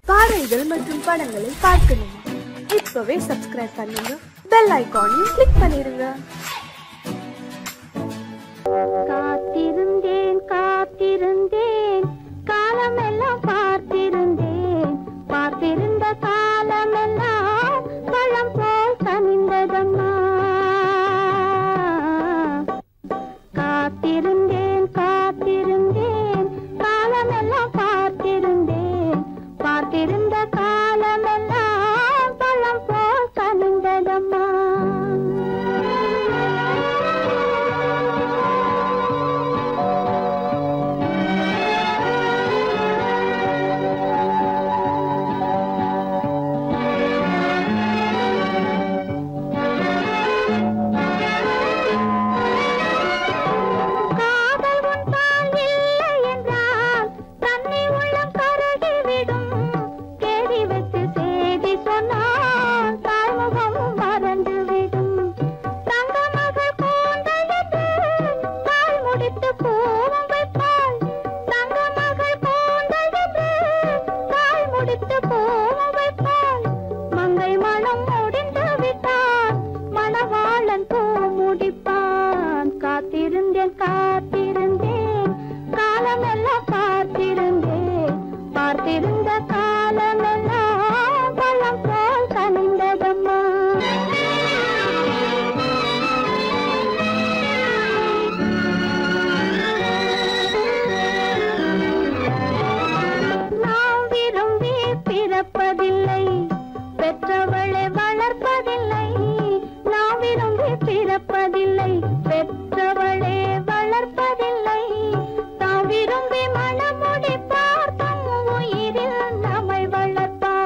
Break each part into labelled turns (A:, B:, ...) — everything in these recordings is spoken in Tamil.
A: பாடல்கள் மற்றும் படங்களை பார்க்கணுமா? இப்பவே சப்ஸ்கிரைப் பண்ணுங்க, பெல் ஐகானையும் கிளிக் பண்ணிருங்க.
B: காத்திருந்தேன் காத்திருந்தேன் காலமெல்லாம் பார்த்திருந்தேன், பார்த்திருந்த காலமெல்லாம் பழம் போல் கனிந்ததம்மா. காத்திருந்தேன் காத்திருந்தேன் காலமெல்லாம் பார்த்திருந்தேன், பார்த்திருந்த காலமெல்லாம் பழம் போல் கனிந்ததம்மா. காத்திருந்தேன் காலமெல்லாம் பார்த்திருந்தேன், பார்த்திருந்த காலமெல்லாம் பழம் போல் கனிந்ததம்மா. நாம் விரும்பி பிறப்பதில்லை, பெற்றவளை வளர்ப்பதில்லை. நாம் விரும்பி பிறப்பதில்லை, பெற்றவளே வளர்ப்பதில்லை. தாம் விரும்பி மனமுடிப்பார், தம் உயிரில் நம்மை வளர்ப்பார்.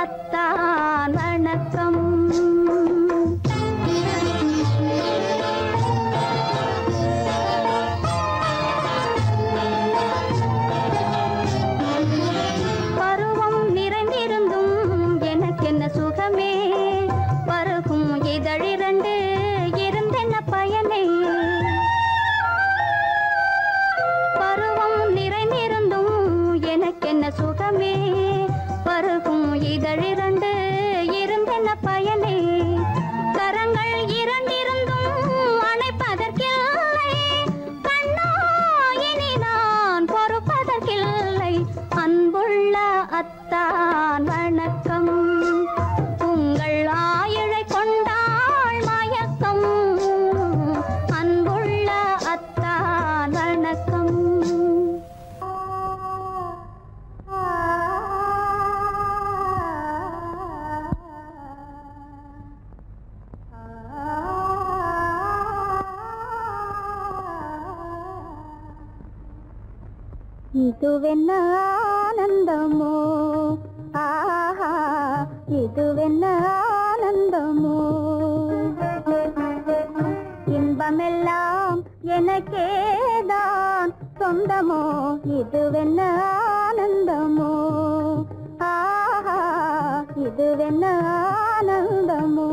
B: அத்தான் வணக்கம். பருவம் நிறைந்திருந்தும் எனக்கென்ன சுகமே, பருகும் இதழிரண்டு இருந்தென்ன பயனே. பருவம் நிறைந்திருந்தும் எனக்கென்ன சுகமே, பருகும் இதழிரண்டு இருந்தென்ன பயனே. கரங்கள் இரண்டிருந்தும் அணைப்பதற்கில்லை, கண்ணா இனி நான் பொறுப்பதற்கில்லை. அன்புள்ள அத்தான் வணக்கம், உங்கள் ஆயுளை கொண்டாள் மயக்கம். அன்புள்ள அத்தான் வணக்கம். இதுவென்ன ஆனந்தமோ, ஆஹா இதுவென்ன ஆனந்தமோ. இன்பமெல்லாம் எனக்கேதான் சொந்தமோ, இதுவென்ன ஆனந்தமோ, ஆஹா இதுவென்ன ஆனந்தமோ.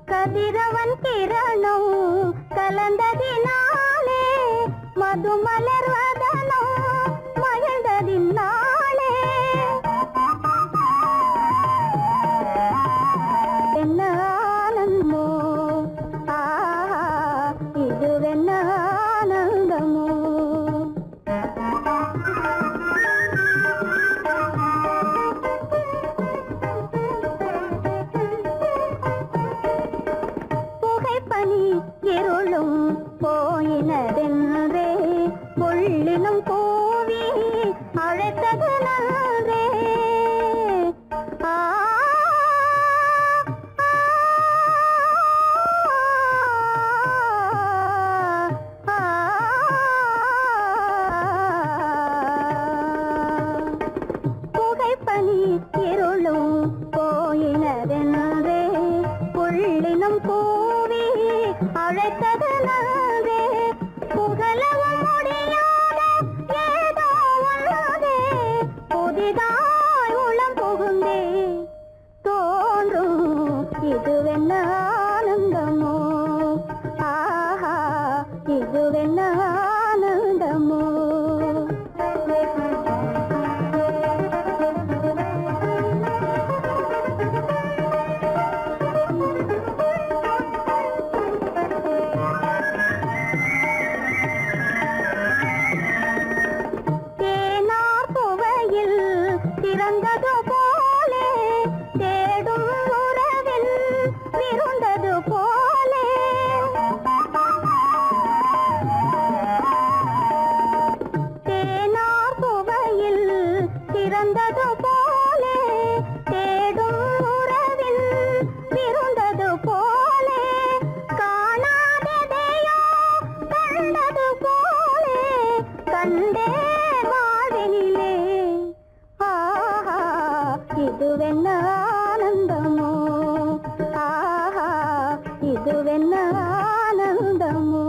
B: கதிரவன் கிரணம் கலந்ததினாலே, மதுமலர்வதனோ மகிழ்ந்ததினாலே. என்ன ஆனந்தமோ, ஆஹா இதுவென்ன ஆனந்தமோ. புகைப்பனி இருளும் போயினதென்றே, புள்ளினும் கூவி அழைத்தது நன்றே. புகைப்பனி இருளும் போயினதென்றே, புள்ளினும் கூவி அழைத்தது நன்றே. புகழவும் முடியாத ஏதோ உள்ளதே, புதிதாய் உளம் புகுந்தே தோன்றும். இதுவென்ன ஆனந்தமோ, ஆஹா இதுவென்ன ஆனந்தமோ. தேனார் புவையில் திறந்தது போலே, தேடும் உறவில் விருந்தது போலே. தேனார் புவையில் திறந்தது போலே, தேடும் உறவில் விருந்தது போலே. காணாததையோ கண்டது போலே, கண்டே வாழ்வினிலே. ஆஹா இதுவென்ன ஆனந்தமோ, ஆஹா இதுவென்ன ஆனந்தமோ.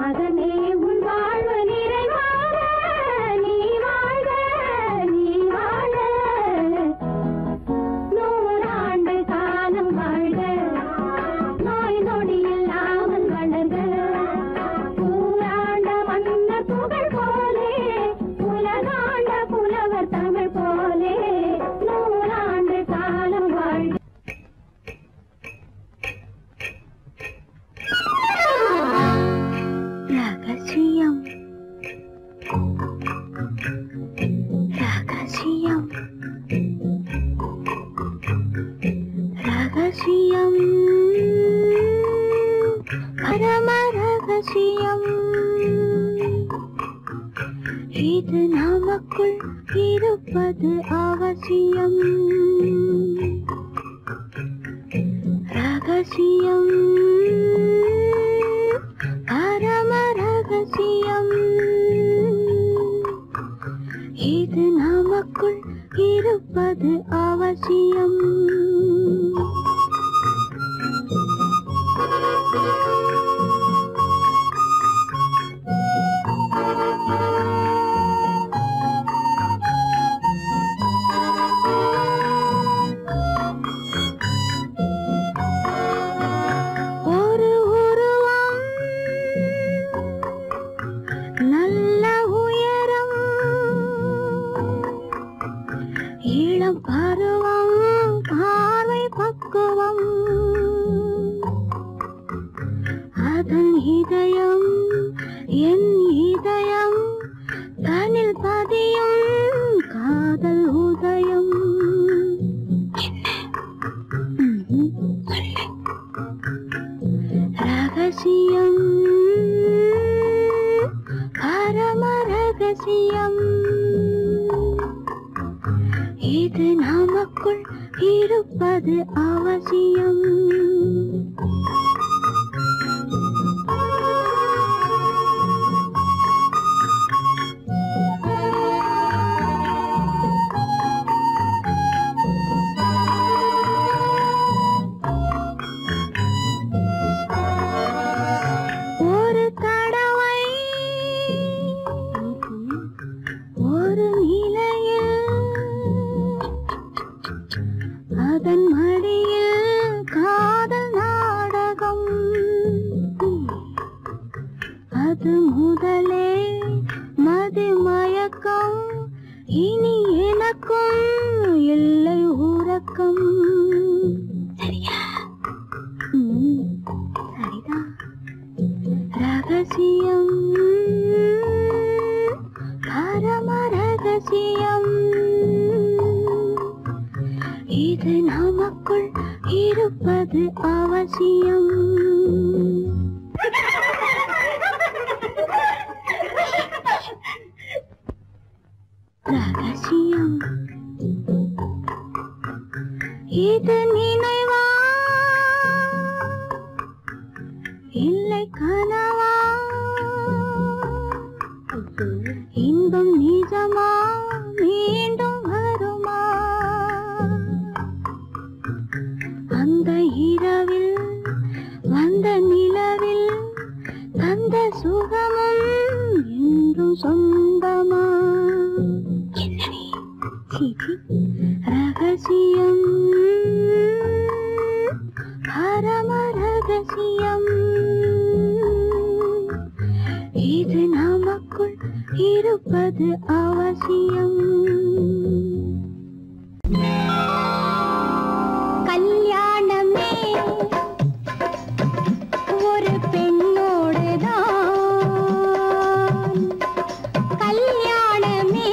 B: மகனே உன் வாழ்வு நிறைவாக நீ வாழ்க நீ வாழ, நூறாண்டு காலம் வாழ்க, நோய் நொடி இல்லாமல் வளர்க, ஊராண்ட மன்னர் புகழ் போலே, உலகாண்ட புலவர் தமிழ் போலே, நூறாண்டு காலம் வாழ்க. ரகசியம் ரகசியம் ரகசியம் பரம ரகசியம், இது நமக்குள் இருப்பது அவசியம். ரகசியம் பரம ரகசியம், இது நமக்குள் இருப்பது அவசியம். ஒரு உருவம் நல்ல உயரம், இளம் பருவம் பார்வை பக்குவம், அதன் இதயம் என் இதயம், தனில் பதியும் காதல் உதயம். ரகசியம் பரம ரகசியம், இது நமக்குள் இருப்பது அவசியம். ஒரு தடவை ஒரு நிலையில், அதன் மடியில் காதல் நாடகம், அது முதலே மது மயக்கம், இனி எனக்கும் இல்லை உறக்கம். சரியா? சரிதான். ரகசியம் பரம ரகசியம், இது நமக்குள் இருப்பது அவசியம். ரகசியம் இது நினைவா இல்லை கனவா, இன்பம் நிஜமா மீண்டும் வருமா, அந்த இரவில் வந்த நிலவில் தந்த சுகமும் என்றும் சொந்தமா. ரகசியம் பரம ரகசியம், இது நமக்குள் இருப்பது அவசியம். கல்யாணமே ஒரு பெண்ணோடுதான், கல்யாணமே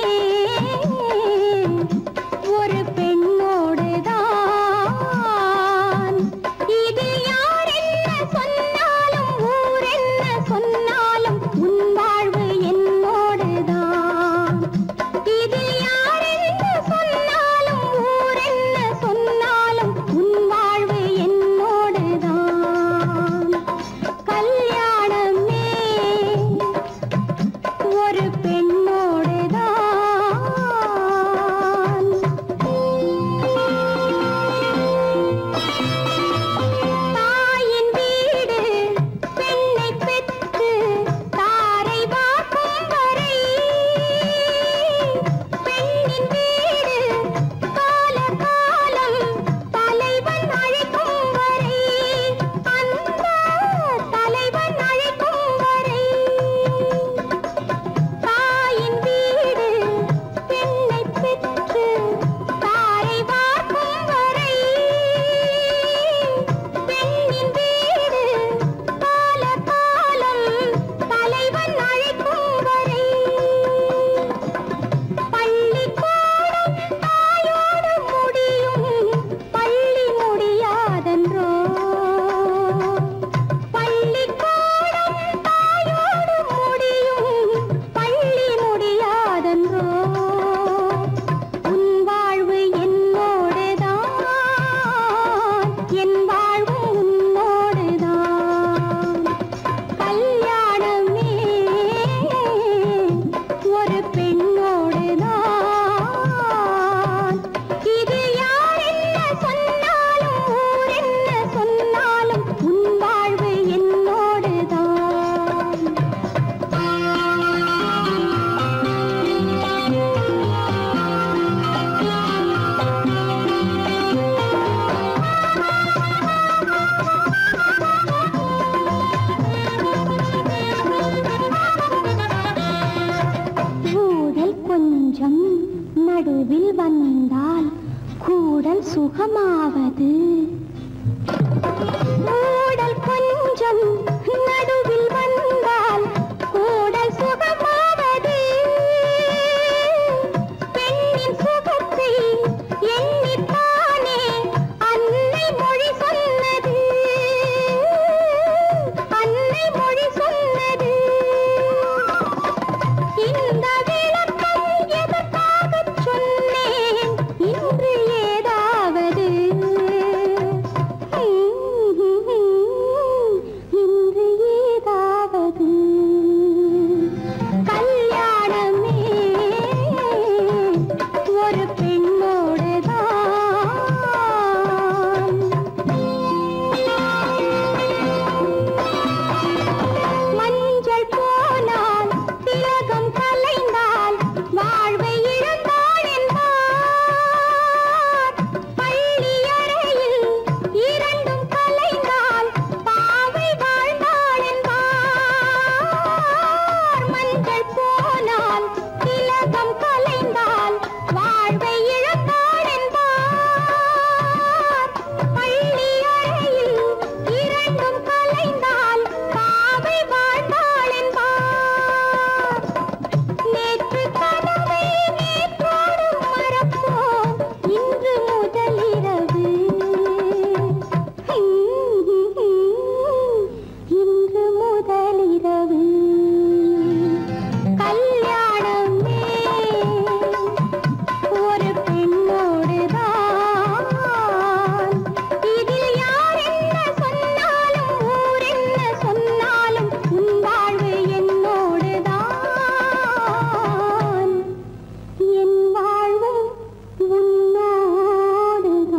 B: ஒரு பெண்ணோடுதான், இதில் யார் என்ன சொன்னாலும் ஊர் என்ன சொன்னாலும் உன் வாழ்வு என்னோடுதான், இதில் வந்தால் கூடல் சுகமாவது. கூடல் கொஞ்சம் நடுவில் வந்தால் கூடல் சுகமாவது. பெண்ணின் சுகத்தை எண்ணித்தானே அன்னை மொழி சொன்னது. அன்னை மொழி சொன்னது. இந்த விளக்கம் எதற்காகச் சொன்னேன் இன்று ஏதாவது. இன்று ஏதாவது கல்யாணமே ஒரு பெண்ணோடுதான். மஞ்சள் போனால் திலகம் கலைந்தால் வாழ்வை இழந்தாள் என்பார். பள்ளி அறையில் இரண்டும் கலைந்தால் பாவை வாழ்ந்தாள் என்பார். மஞ்சள் போனால் திலகம் கலைந்தால் வாழ்வை இழந்தாள் என்பார். பள்ளி அறையில் இரண்டும் கலைந்தால் பாவை வாழ்ந்தாள் என்பார். நேற்று கனவை நேற்றோடு மறப்போம் இன்று முதலிரவு. இன்று முதலிரவு கல்யாணமே ஒரு பெண்ணோடுதான். இதில் யார் என்ன சொன்னாலும் ஊர் என்ன சொன்னாலும் உன் வாழ்வு என்னோடுதான். என் வாழ்வும் உன்னோடுதான்.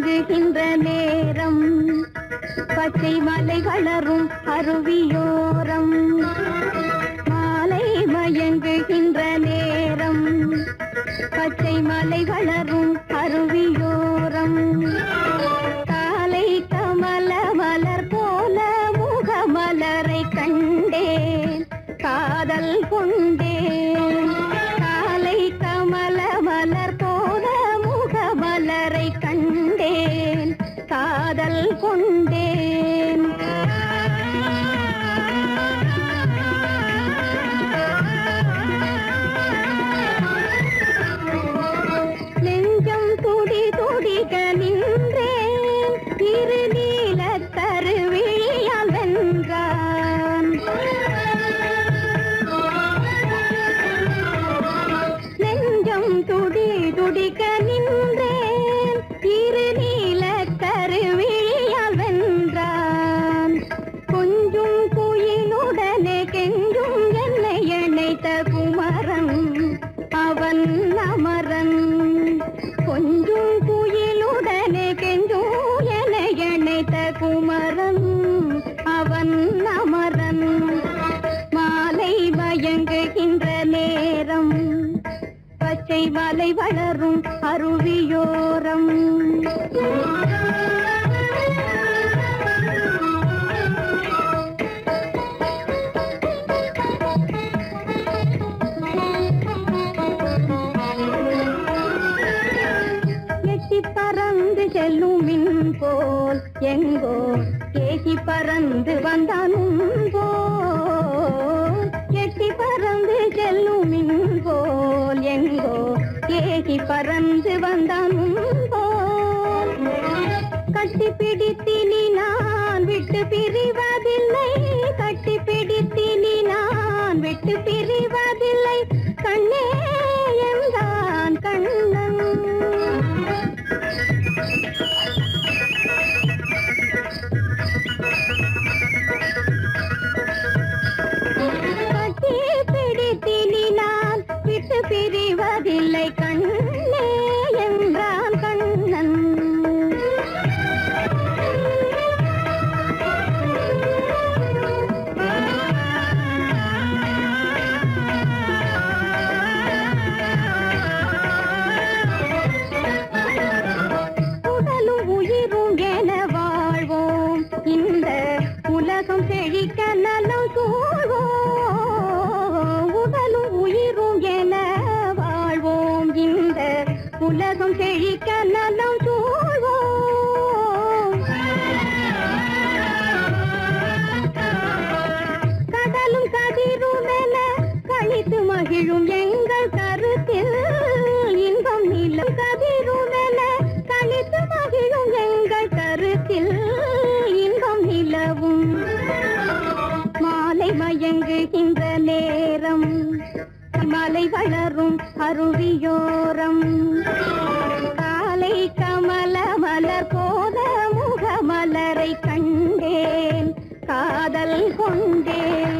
B: மயங்குகின்ற நேரம் பச்சை மலை வளரும் அருவியோரம் மாலை மயங்குகின்ற நேரம் பச்சை மலை வளரும் அருவியோரம் காலை கமல மலர் போல முகமலரை கண்டேன் காதல் கொண்டேன் காலை கமல மலர் போல முகமலரை கண்டேன் காதல் கொண்டேன் நெஞ்சம் துடி துடிக்க நின்றேன் இரு நீல கருவிழியால் வென்றான் நெஞ்சம் துடி துடிக்க நின்றேன் இரு நீல கருவிழியால் வென்றான் கொஞ்சும் குயிலுடனே கெஞ்சும் என்னை இணைத்த குமரன் அவன் அமரன் கொஞ்சும் குயிலுடனே கெஞ்சும் என்னை இணைத்த குமரன் அவன் அமரன் மாலை மயங்குகின்ற நேரம் பச்சை மலை வளரும் அருவியோரம் எட்டி பறந்து செல்லும் மின் போல் எங்கோ கேசி பறந்து வந்தானும் போல் எட்டி பறந்து செல்லும் மின் போல் எங்கோ கேசி பறந்து வந்தானும் போல் கட்டி பிடித்தினி நான் விட்டு பிரிவதில்லை கட்டி பிடித்தினி நான் விட்டு பிரிவதில்லை கண்ணே என்றான் கண்ணன் கட்டி பிடித்தினி நான் விட்டு பிரிவதில்லை கண்ணே என்றான் கண்ணன் உடலும் உயிரும் என வாழ்வோம் இந்த உலகம் செழிக்க நலம் சூழ்வோம் உடலும் உயிரும் என வாழ்வோம் இந்த உலகம் செழிக்க நலம் சூழ்வோம் கடலும் கதிரும் என கழித்து மகிழும் எங்கள் கருத்தில் இன்பம் நிலம் கதிரும் என கழித்து மகிழும் எங்கள் கருத்தில் இன்பம் நிலவும் மாலை மயங்குகின்ற நேரம் மலை வளரும் அருவியோரம் காலை கமல மலர் போல முகமலரை கண்டேன் காதல் கொண்டேன்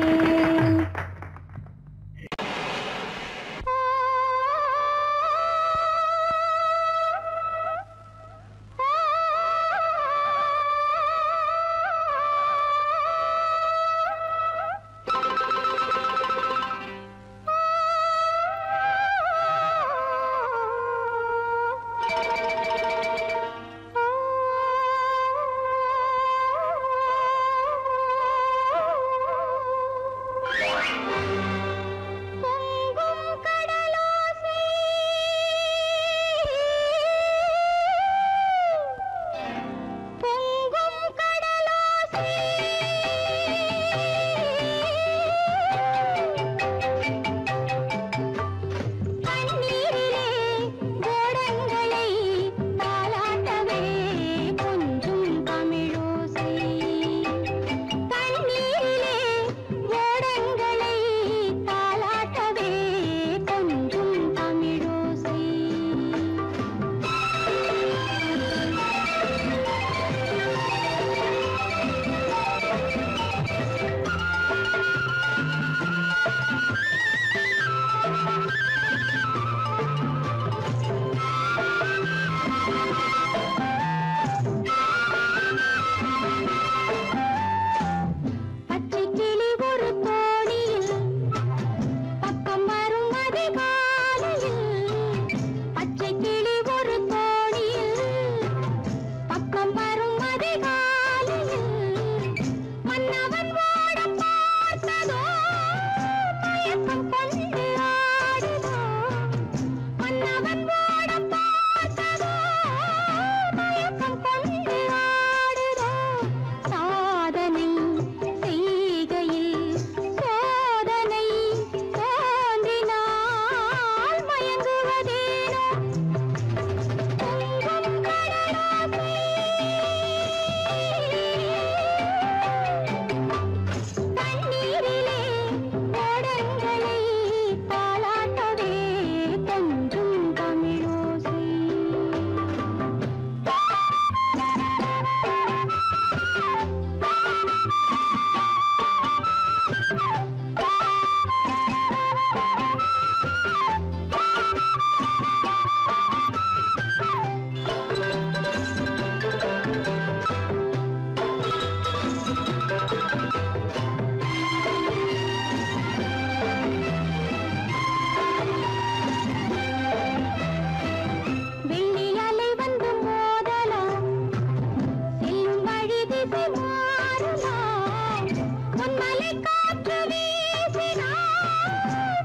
B: ஆசை மாறலாம் பொன்மலை காற்று வீசினால்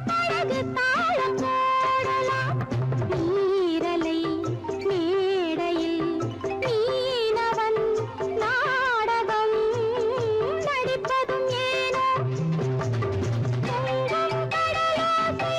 B: படகு தாளம் போடலாம் நீரலை மேடையில் மீனவன் நாடகம் நடிப்பதும் ஏனோ பொங்கும் கடலோசை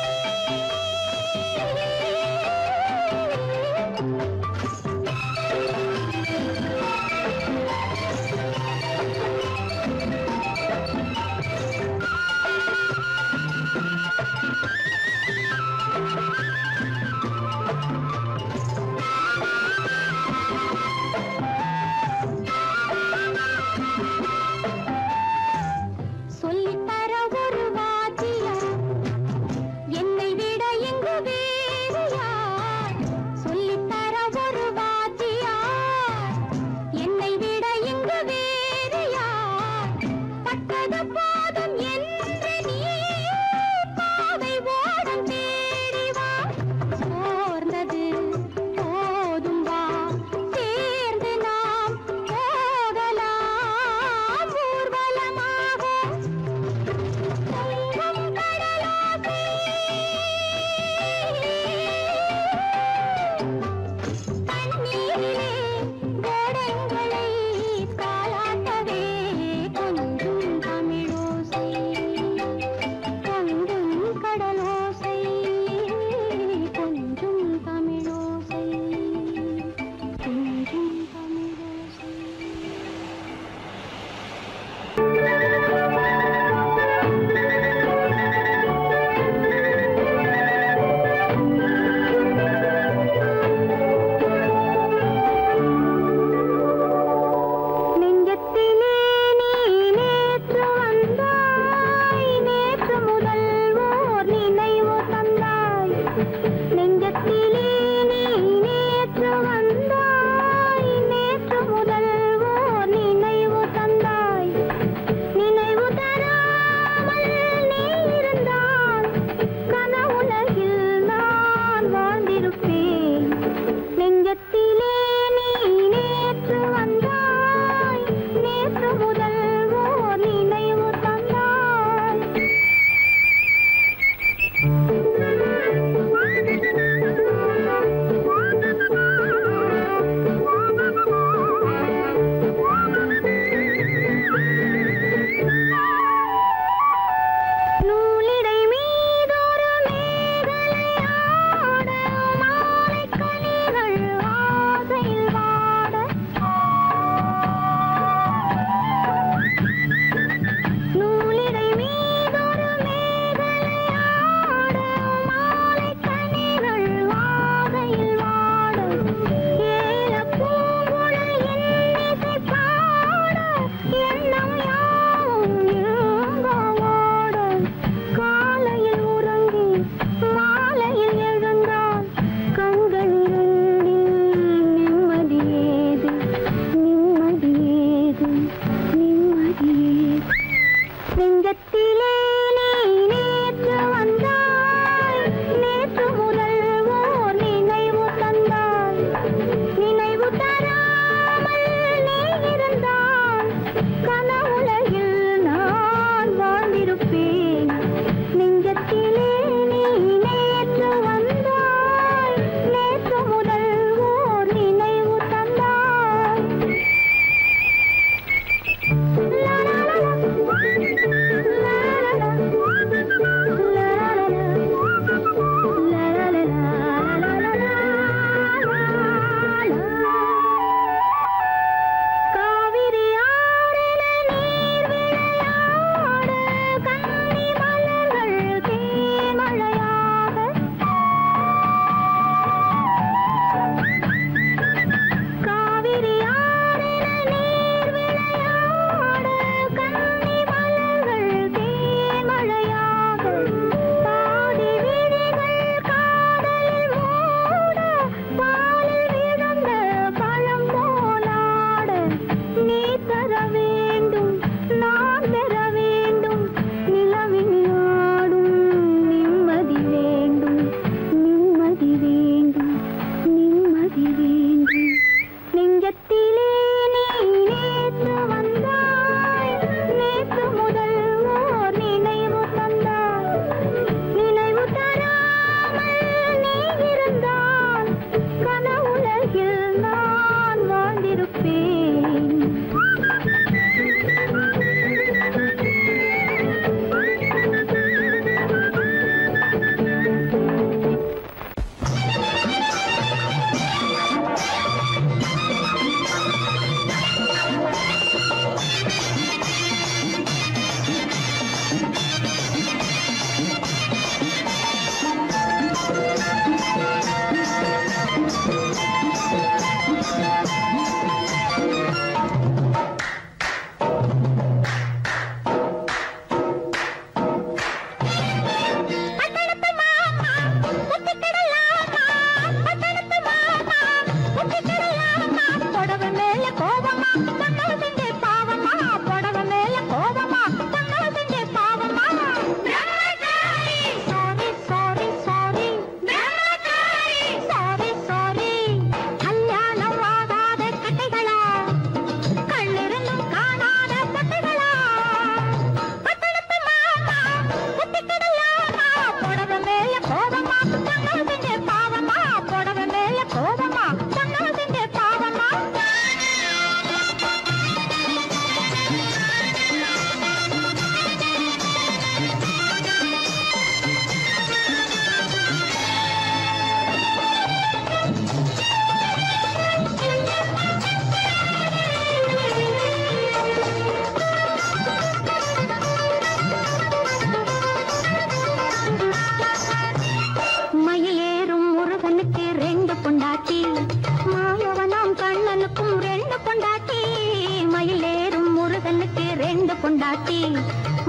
B: ரெண்டு பொண்டாட்டி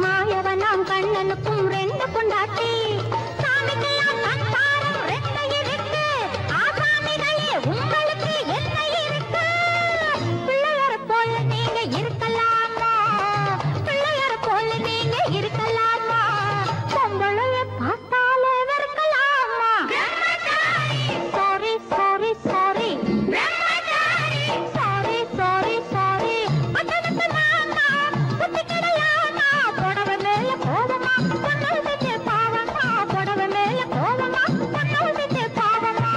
B: மாயவனாம் கண்ணனுக்கும் ரெண்டு பொண்டாட்டி சாமிக்கெல்லாம் சம்சாரம் ரெண்டு இருக்கு ஆசாமிகளே உங்களுக்கு என்ன இருக்கு பிள்ளையார போல நீங்க இருக்கலாமா பிள்ளையார போல நீங்க இருக்கலாமா பொம்பளைய பார்த்தாலே வெறுக்கலாமா sorry sorry sorry sorry sorry sorry பட்டணத்து மாமா புத்தி கிடையாமா புடவை மேல கோவமா பொண்ணு செஞ்ச பாவமா புடவை மேல கோவமா பொண்ணு செஞ்ச பாவமா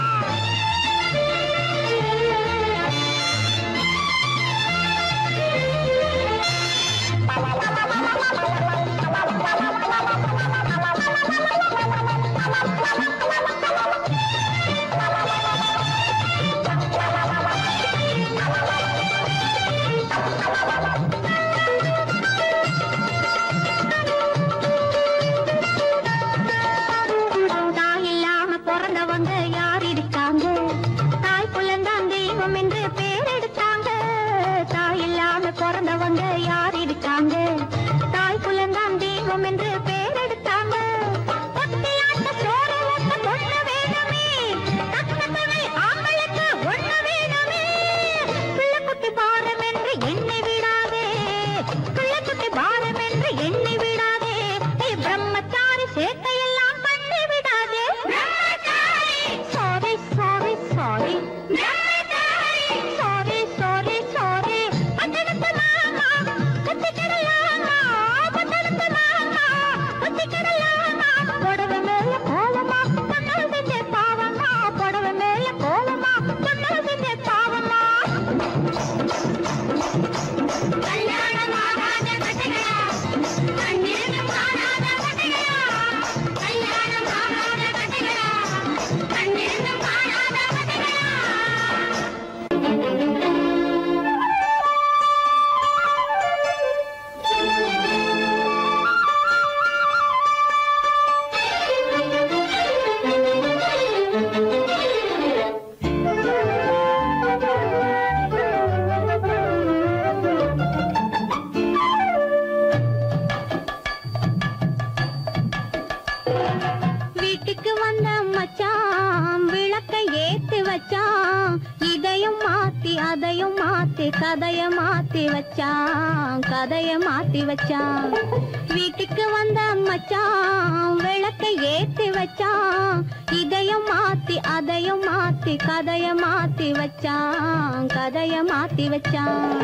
B: தாய் இல்லாம பிறந்தவங்க யார் இருக்காங்க தாய் புள்ளந்தான் தெய்வம் என்று பேர் எடுத்தாங்க தாய் இல்லாம பிறந்தவங்க யார் இருக்காங்க தாய் புள்ளந்தான் தெய்வம் என்று பேர் எடுத்தாங்க ஒத்தையாட்ட சோறு ஊட்ட பொண்ணு வேணுமே தக்கத்தவை ஆம்பளுக்கு ஒண்ணு வேணுமே பிள்ளை குட்டி பாரம் என்று எண்ணி விடாதே பிள்ளை குட்டி பாரம் என்று எண்ணி விடாதே பிரம்மச்சாரி சேட்டையெல்லாம் பண்ணி விடாதே sorry sorry sorry sorry sorry sorry பட்டணத்து மாமா புத்தி கிடையாமா பட்டணத்து மாமா புத்தி கிடையாமா புடவை மேல கோலமா பொண்ணு செஞ்ச பாவமா புடவை மேல கோலமா பொண்ணு செஞ்ச பாவமா கல்யாணமாகாத கட்டைகளா கண்ணீரும் காணாத கட்டைகளா கல்யாணமாகாத கட்டைகளா கண்ணீரும் காணாத கட்டைகளா வீட்டுக்கு வந்த மச்சான் விளக்க ஏத்தி வச்சான் இதையும் மாத்தி அதையும் மாத்தி கதைய மாத்தி வச்சான் கதைய மாத்தி வச்சான் வீட்டுக்கு வந்த மச்சான் விளக்க ஏத்தி வச்சான் இதையும் மாத்தி அதையும் மாத்தி கதைய மாத்தி வச்சான் கதைய மாத்தி வச்சான்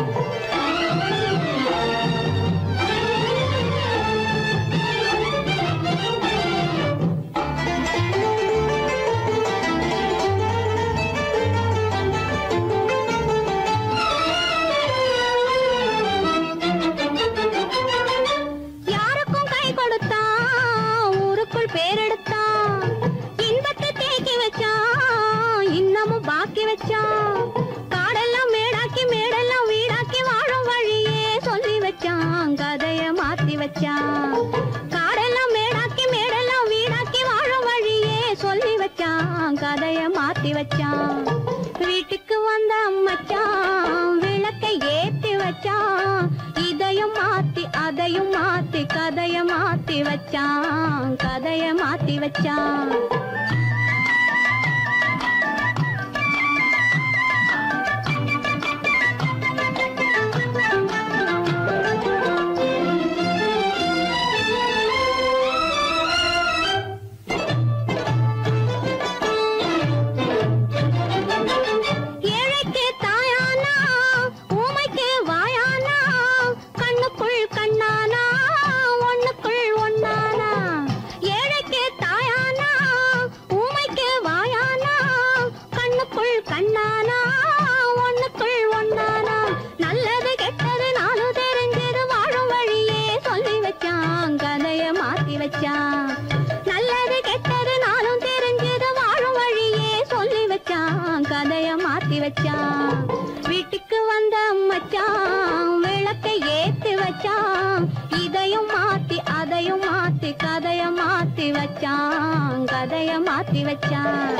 B: யாருக்கும் கை கொடுத்தான் ஊருக்குள் பேரெடுத்தான் இன்பத்தை தேக்கி வச்சான் இன்னமும் பாக்கி வச்சான் காடெல்லாம் மேடாக்கி மேடெல்லாம் வீடாக்கி வாழும் வழியே சொல்லி வச்சான் கதைய மாத்தி வச்சான் காடெல்லாம் மேடாக்கி மேடெல்லாம் வீடாக்கி வாழும் வழியே சொல்லி வச்சான் கதைய மாத்தி வச்சான் வீட்டுக்கு வந்த மச்சான் விளக்கை ஏத்தி வச்சான் இதையும் மாத்தி அதையும் மாத்தி கதைய மாத்தி வச்சான் கதைய மாத்தி வச்சான் ஏழைக்கு தாயானா ஊமைக்கு வாயானா கண்ணுக்குள் கண்ணானா ஒண்ணுக்குள் ஒண்ணானா ஏழைக்கு தாயானா ஊமைக்கு வாயானா கண்ணுக்குள் கண்ணானா ஒண்ணுக்குள் ஒண்ணானா நல்லது கெட்டது நானும் தெரிஞ்சது வாழும் வழியே சொல்லி வச்சான் கதைய மாத்தி வச்சான் நல்லது கெட்டது நானும் தெரிஞ்சது வாழும் வழியே சொல்லி வச்சான் கதைய மாத்தி வச்சான் வீட்டுக்கு வந்த மச்சான் விளக்கை ஏத்தி வச்சான் இதையும் மாத்தி அதையும் மாத்தி கதைய மாத்தி வச்சான் கதைய மாத்தி வச்சான்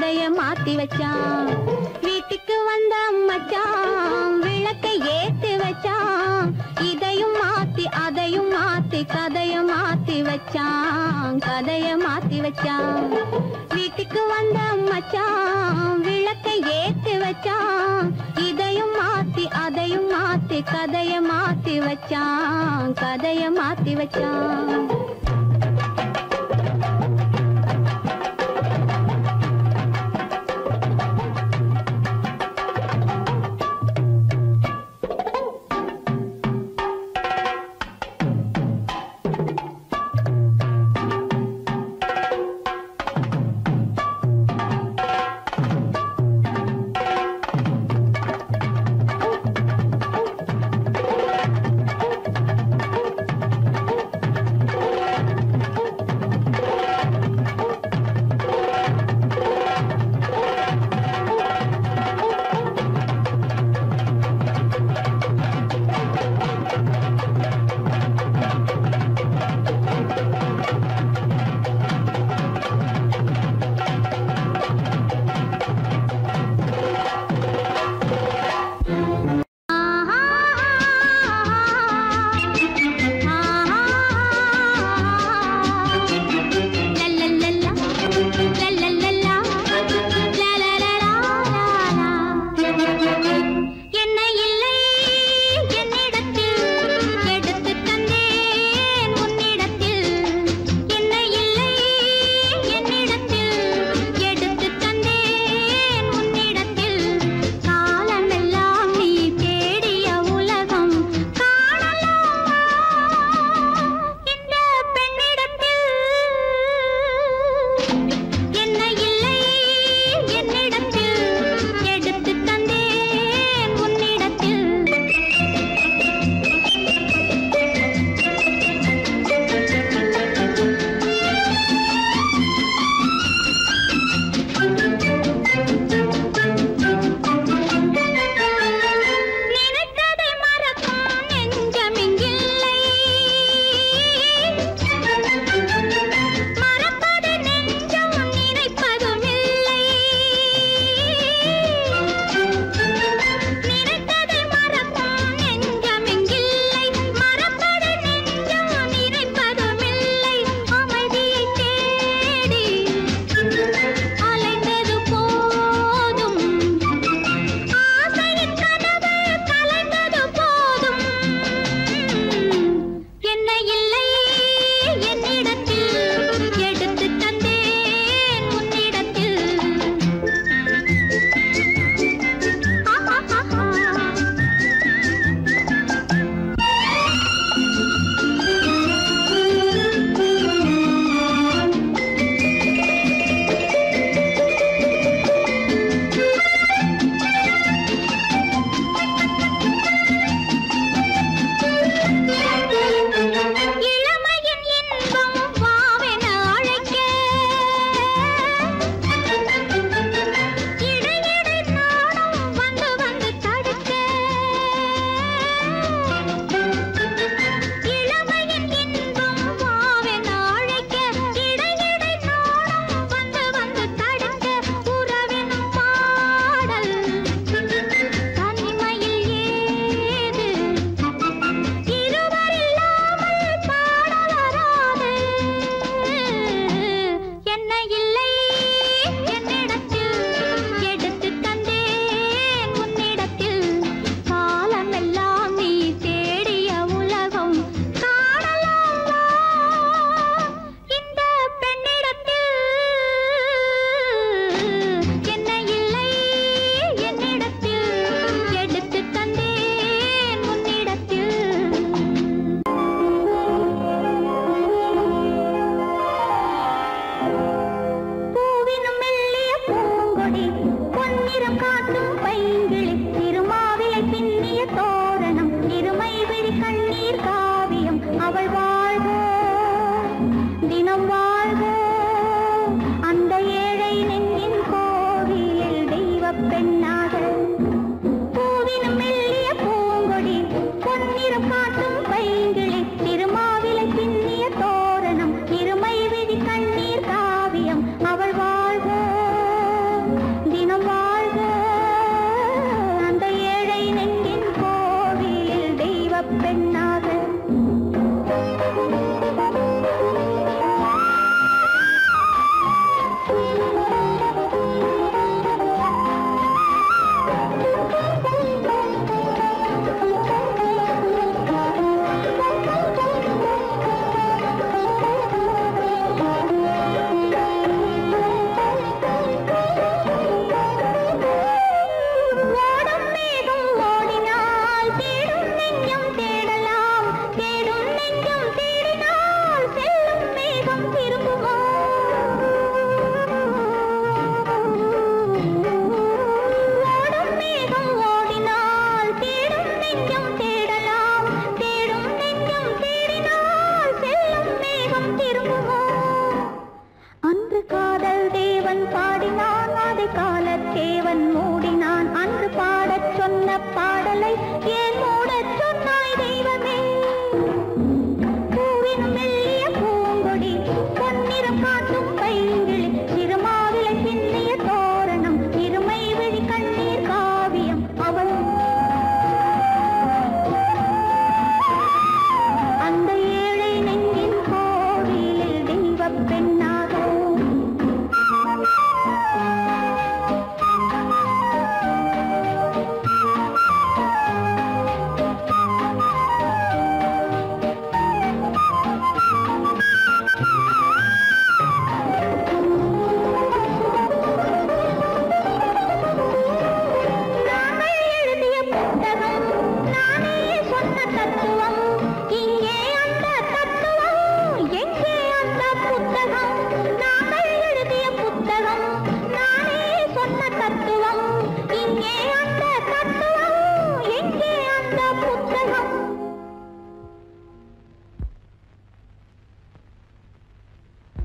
B: கதைய மாத்தி வச்சான். வீட்டுக்கு வந்த மச்சான் விளக்கை ஏத்தி வச்சான். இதையும் மாத்தி அதையும் மாத்தி கதைய மாத்தி வச்சான். கதைய மாத்தி வச்சான். வீட்டுக்கு வந்த மச்சான் விளக்கை ஏத்தி வச்சான். இதையும் மாத்தி அதையும் மாத்தி கதைய மாத்தி வச்சான். கதைய மாத்தி வச்சான்.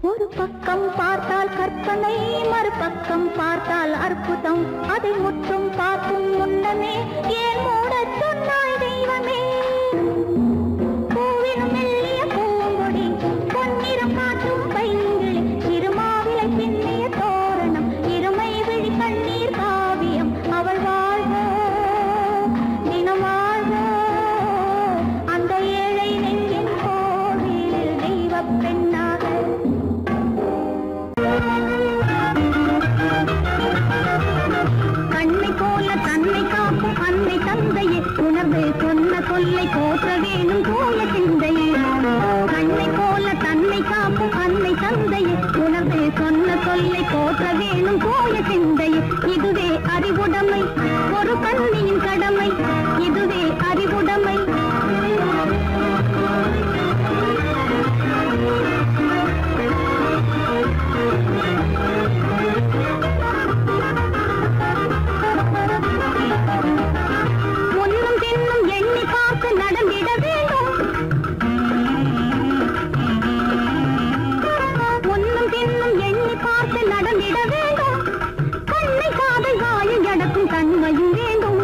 B: ஒரு பக்கம் பார்த்தால் கற்பனை, மறுபக்கம் பார்த்தால் அற்புதம். அதை முற்றும் பார்க்கும் முன்னமே ஏன் மூடச் சொன்னாய் தெய்வமே? பூவினும் மெல்லிய பூங்கொடி, பொன்னிறம் காட்டும் பைங்கிளி, இருமாவிலை பின்னிய தோரணம், இருமை விழி கண்ணீர் காவியம். அவள் வாழ்க தினம் வாழ்க அந்த ஏழை நெஞ்சின் கோவிலில் தெய்வ பெண்ணாக. கண்ணை போல தன்னை காக்கும் அன்னை தந்தையே, உணர்வு சொன்ன சொல்லை போற்ற வேணும் தூய சிந்தையே. கண்ணை போல தன்னை காக்கும் அன்னை தந்தையே, உணர்வு சொன்ன சொல்லை போற்ற வேணும் தூய சிந்தையே. இதுவே அறிவுடைமை, ஒரு கண்ணியின் கடமை, இதுவே அறிவுடைமை. முன்னும் பின்னும் எண்ணி பார்த்து நடந்திட வேண்டும், முன்னும் பின்னும் எண்ணி பார்த்து நடந்திட வேண்டும். கண்ணை காதை வாயை அடக்கும் தன்மையும் வேண்டும்,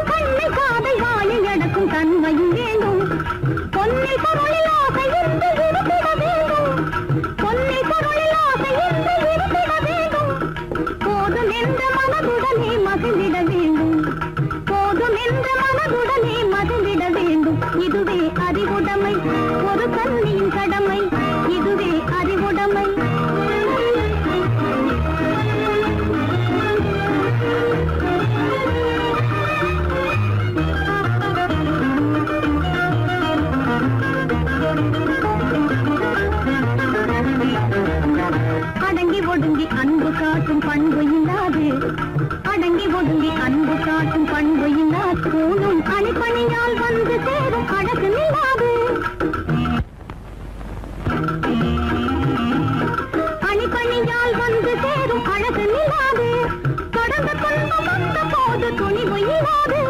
B: கண்ணை காதை வாயை அடக்கும் தன்மையும் வேண்டும். பொன்னை பொருளில் ஆசை இருந்து இருந்திட வேண்டும், பொன்னை பொருளில் ஆசை இருந்து இருந்திட வேண்டும். போதும் என்ற மனதுடனே மகிழ்ந்திட வேண்டும், போதும் என்ற மனதுடனே மகிழ்ந்திட வேண்டும். இதுவே அறிவுடைமை, ஒரு கண்ணியின் கடமை, இதுவே அறிவுடைமை. அடங்கி ஒடுங்கி அன்பு காட்டும் பண்பு இல்லாது, அடங்கி ஒடுங்கி அன்பு காட்டும் பண்பு இல்லாது, பூணும் அணிப்பணியால் வந்து சேரும் அழகு நில்லாது. அணிப்பணியால் வந்து சேரும் அழகு நில்லாது. தொடர்ந்து துன்பம் வந்த போது துணிவு இல்லாது,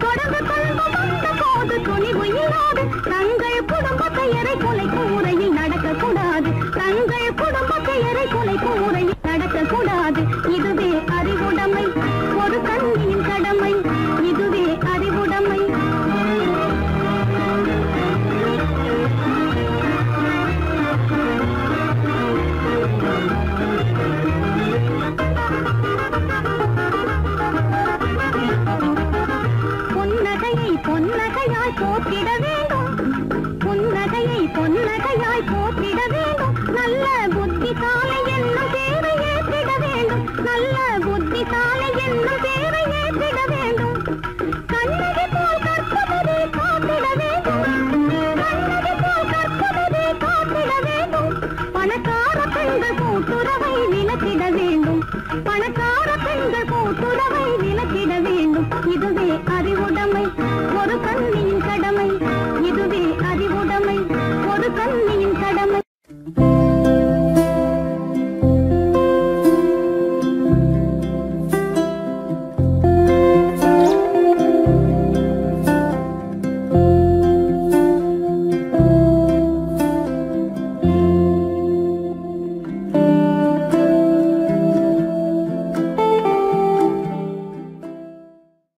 B: தொடர்ந்து துன்பம் வந்த போது துணிவு இல்லாது. தங்கள் குடும்ப பெயரை குலைக்கும் முறையில் நடக்கக்கூடாது, தங்கள் குடும்ப பெயரை குலைக்கும் முறையில் நடக்கக்கூடாது. இதுவே அறிவுடைமை, ஒரு கண்ணியின் கடமை, இதுவே அறிவுடைமை. புன்னகையை பொன்னகையாய் போற்றிட வேண்டும், புன்னகையை பொன்னகையாய் போற்றிட வேண்டும். நல்ல புத்திசாலை என்னும் தேவை ஏற்றிட வேண்டும், நல்ல புத்திசாலை என்னும் தேவை ஏற்றிட வேண்டும். கண்ணகி போல் கற்பவரே காத்திட வேண்டும், கண்ணகி போல் கற்பவரே காத்திட வேண்டும். பணக்கார பெண்கள் கூட்டுறவை நிலத்திட வேண்டும், பணக்கார